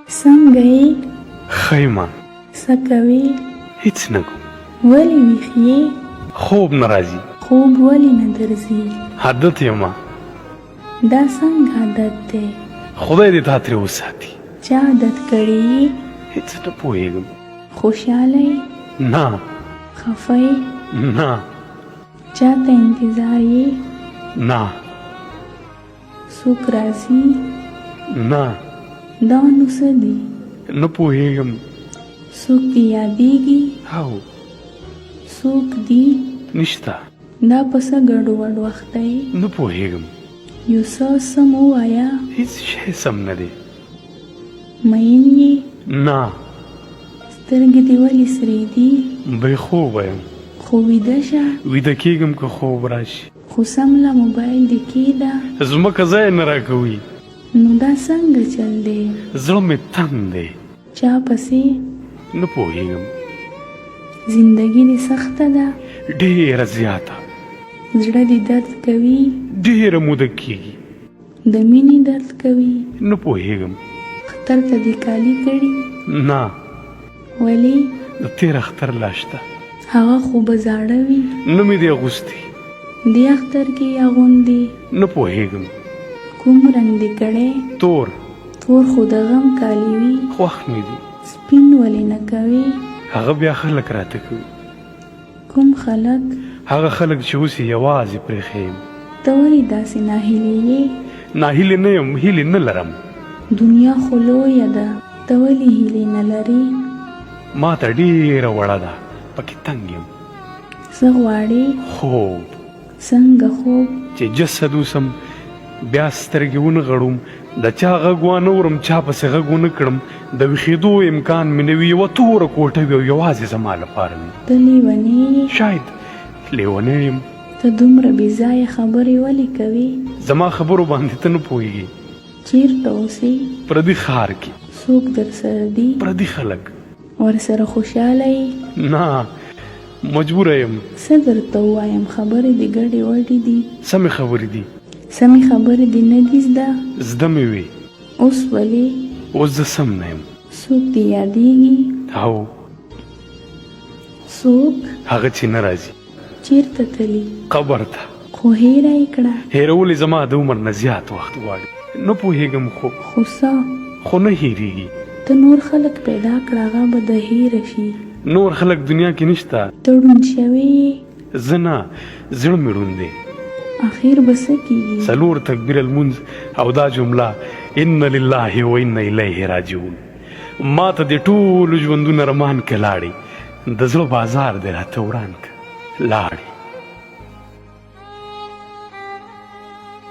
څنګه یې؟ ښه یم. څه کوې؟ هېڅ نه کوم. ولې ویښ یې؟ خوب نه راځي. خوب ولې نه درځي؟ عادت یم. دا څنګه عادت دی؟ خدای دې تا ترې وساتي. چا عادت کړی یې؟ هېڅ نه پوهېږم. خوشحاله یې؟ نه. خفه یې؟ نه. چا ته انتظار یې؟ نه. څوک راځي؟ نه. دا نو څه دي؟ نه پوهېږم. څوک دې یادېږي؟ او څوک دي؟ نشته. دا په څه ګډوډ وخت دی؟ نه پوهېږم. یو څه سم ووایه. هېڅ شی سم نه دی. مین یې؟ نه. سترګې دې ولې سرې دي؟ بې خوبه یم. خو ویده شه. ویده کېږم که خوب راشي. خو سمله موبایل دې کېږده. ځمکه ځای نه راکوي. نو دا څنګه چل دی؟ زړه مې تنګ دی. چا پسې؟ نه پوهېږم. زندګي دې سخته ده؟ ډېره زیاته. زړه دې درد کوي؟ ډېره موده کېږي. د مینې درد کوي؟ نه پوهېږم. اختر ته دې کالي کړي؟ نه. ولې؟ د تېر اختر لا شته. هغه خو به زاړه وي. نه مې دی اغوستې. دې اختر کې اغوندې؟ نه پوهېږم. کوم رنګ دې کړی؟ تور. تور خو د غم کالي وي. خوښ مې دي. سپین ولې نه کوې؟ هغه بیا خلک راته کوي. کوم خلک؟ هغه خلک چې اوس یې یوازې پرېښی یم. ته ولې داسې ناهیلې یې؟ ناهیلې نه یم، هیلې نه لرم. دنیا خو لویه ده، ته ولې هیلې نه لرې؟ ما ته ډېره وړه ده، پکې تنګ یم. څه غواړې؟ خوب. څنګه خوب؟ چې جسد اوسم، بیا سترګې ونغړوم، د چا غږ وانه اورم، چا پسې غږ ونه کړم، د ویښېدو امکان مې نه وي، یوه توره کوټه وي او یوازې زما لپاره وي. ته لیونی یې؟ شاید لیونی یم. ته دومره بېځایه خبرې ولې کوې؟ زما خبرو باندې ته نه پوهېږې. چېرته اوسې؟ پردي ښار کې. څوک درسره دي؟ پردي خلک. ورسره خوشحاله یې؟ نه، مجبوره یم. څه درته ووایم؟ خبرې دې ګډې وډې دي. سمې خبرې دي. سمې خبرې دې نه دي زده؟ زده مې وي. اوس ولې؟ اوس زه سم نه یم. څوک دې یادېږي؟ او څوک؟ هغه چې نه راځي. چېرته تلي؟ قبر ته. خو هېره یې کړه. هېرول یې زما د عمر نه زیات وخت غواړي. نه پوهېږم خو څه؟ خو نه هېرېږي. ته نور خلک پیدا کړه، هغه به د هېره شي. نور خلک دنیا کې نشته. ته ړوند شوی یې؟ زه نه، زړه مې ړوند دی. اخر به څه کېږي؟ 4 تکبیر المنځ او دا جمله ان لله و ان الیه راجعون. ما ته د ټولو ژوندونه رمان کې لاړې، د زړه بازار دې راته وران که لاړې.